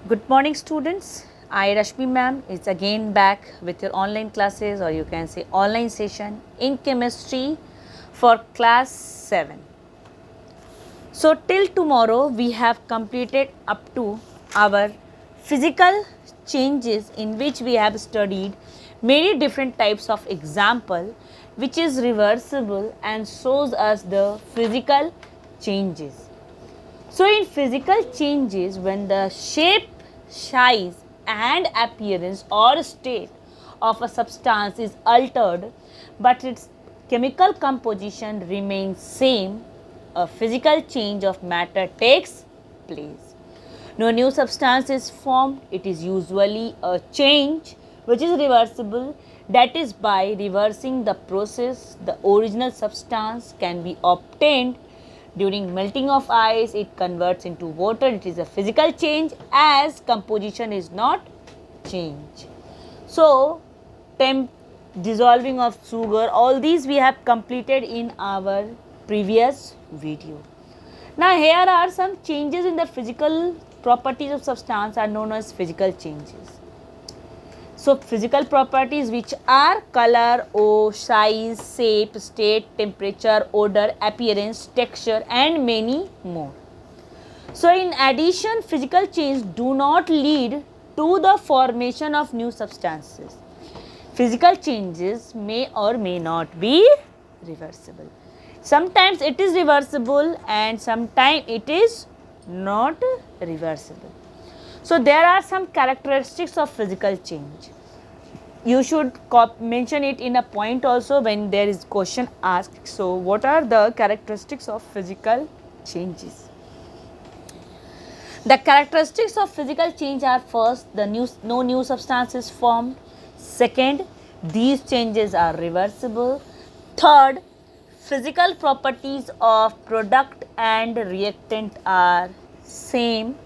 Good morning, students. I, Rashmi ma'am, is again back with your online classes, or you can say online session in chemistry for class 7. So, till tomorrow, we have completed up to our physical changes, in which we have studied many different types of example which is reversible and shows us the physical changes. So, in physical changes, when the shape, size and appearance or state of a substance is altered but its chemical composition remains same, a physical change of matter takes place. No new substance is formed. It is usually a change which is reversible, that is, by reversing the process the original substance can be obtained. During melting of ice, it converts into water. It is a physical change as composition is not changed. So, dissolving of sugar, all these we have completed in our previous video. Now, here are some changes in the physical properties of substance are known as physical changes. So, physical properties which are color, size, shape, state, temperature, odor, appearance, texture and many more. So, in addition, physical change do not lead to the formation of new substances. Physical changes may or may not be reversible. Sometimes it is reversible and sometimes it is not reversible. So, there are some characteristics of physical change. You should mention it in a point also when there is question asked. So, what are the characteristics of physical changes? The characteristics of physical change are: first, no new substance is formed. Second, these changes are reversible. Third, physical properties of product and reactant are same.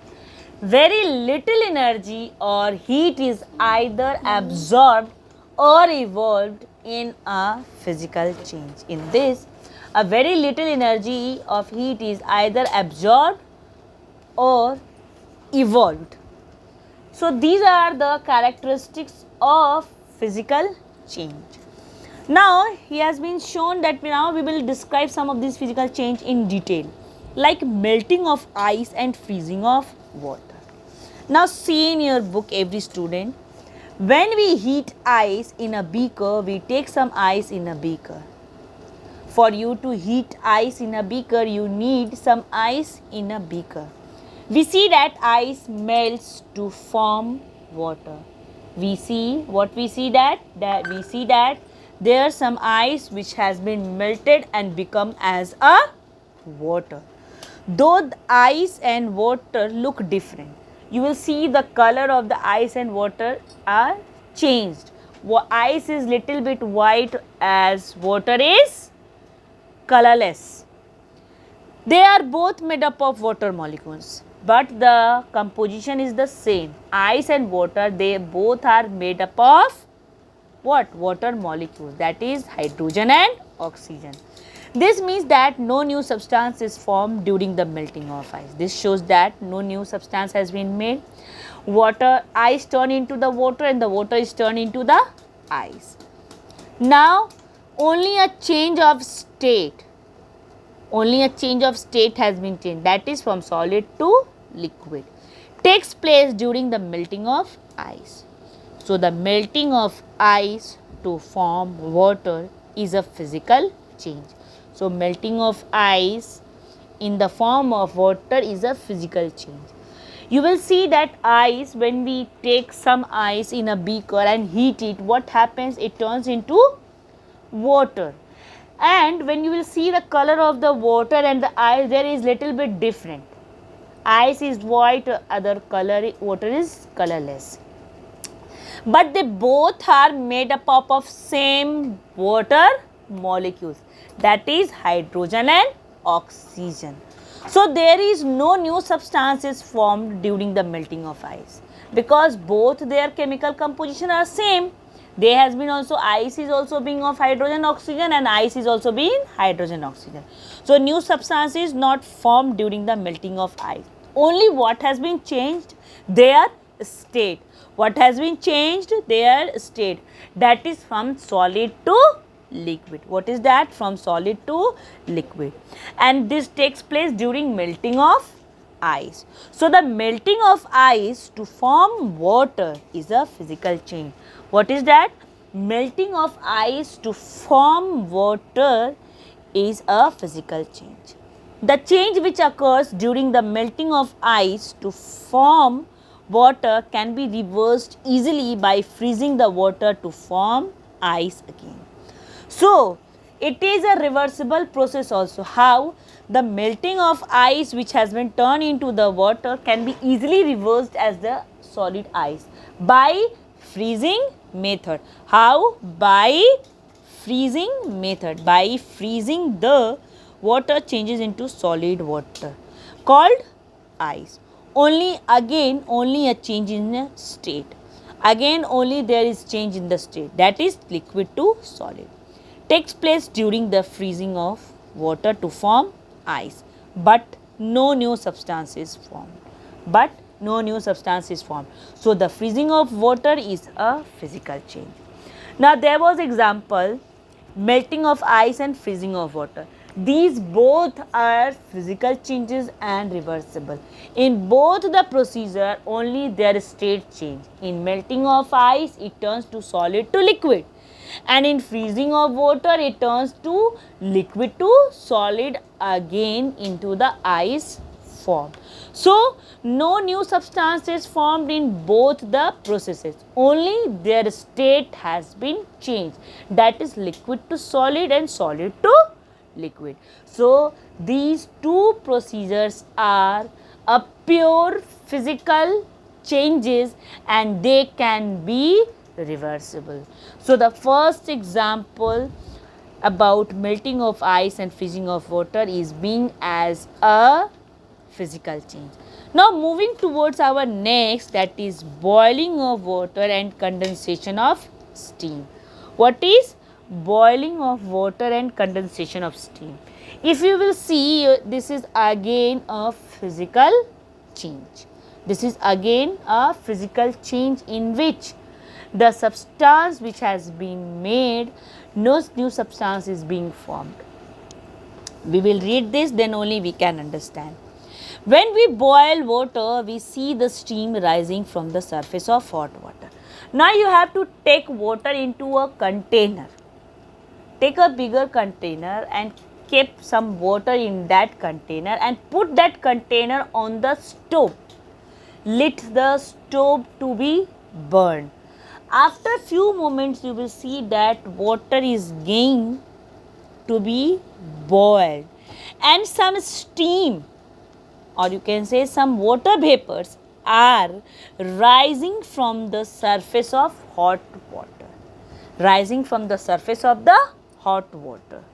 Very little energy or heat is either absorbed or evolved in a physical change. In this, a very little energy of heat is either absorbed or evolved. So, these are the characteristics of physical change. Now, he has been shown that now we will describe some of these physical change in detail, like melting of ice and freezing of water. Now, see in your book, every student, when we heat ice in a beaker, we take some ice in a beaker. For you to heat ice in a beaker, you need some ice in a beaker. We see that ice melts to form water. We see that there is some ice which has been melted and become as a water. Though the ice and water look different, you will see the color of the ice and water are changed. Ice is little bit white as water is colorless. They are both made up of water molecules, but the composition is the same. Ice and water, they both are made up of what? Water molecules, that is hydrogen and oxygen. This means that no new substance is formed during the melting of ice. This shows that no new substance has been made. Ice turn into the water and the water is turned into the ice. Now, only a change of state has been changed, that is from solid to liquid, takes place during the melting of ice. So, the melting of ice to form water is a physical change. So, melting of ice in the form of water is a physical change. You will see that ice, when we take some ice in a beaker and heat it, what happens? It turns into water. And when you will see the color of the water and the ice, there is little bit different. Ice is white, other color, water is colorless. But they both are made up of same water molecules, that is hydrogen and oxygen. So, there is no new substances formed during the melting of ice, because both their chemical composition are same. There has been also, ice is also being of hydrogen oxygen and ice is also being hydrogen oxygen. So, new substance is not formed during the melting of ice. Only what has been changed? Their state. What has been changed? Their state. That is from solid to liquid. What is that? From solid to liquid. And this takes place during melting of ice. So, the melting of ice to form water is a physical change. What is that? Melting of ice to form water is a physical change. The change which occurs during the melting of ice to form water can be reversed easily by freezing the water to form ice again. So, it is a reversible process also. How? The melting of ice which has been turned into the water can be easily reversed as the solid ice by freezing method. How? By freezing method. By freezing, the water changes into solid water called ice. Only a change in the state. Again only there is change in the state, that is liquid to solid. Takes place during the freezing of water to form ice, but no new substance is formed. So, the freezing of water is a physical change. Now, there was example melting of ice and freezing of water. These both are physical changes and reversible. In both the procedure, only their state change. In melting of ice, it turns to solid to liquid, and in freezing of water, it turns to liquid to solid again into the ice form. So, no new substance is formed in both the processes, only their state has been changed, that is liquid to solid and solid to liquid. So, these two procedures are a pure physical changes and they can be reversible. So, the first example about melting of ice and freezing of water is being as a physical change. Now, moving towards our next, that is boiling of water and condensation of steam. What is boiling of water and condensation of steam? If you will see, this is again a physical change. This is again a physical change in which the substance which has been made, no new substance is being formed. We will read this, then only we can understand. When we boil water, we see the steam rising from the surface of hot water. Now, you have to take water into a container. Take a bigger container and keep some water in that container and put that container on the stove. Let the stove to be burned. After few moments, you will see that water is going to be boiled and some steam, or you can say some water vapors, are rising from the surface of hot water. Rising from the surface of the hot water.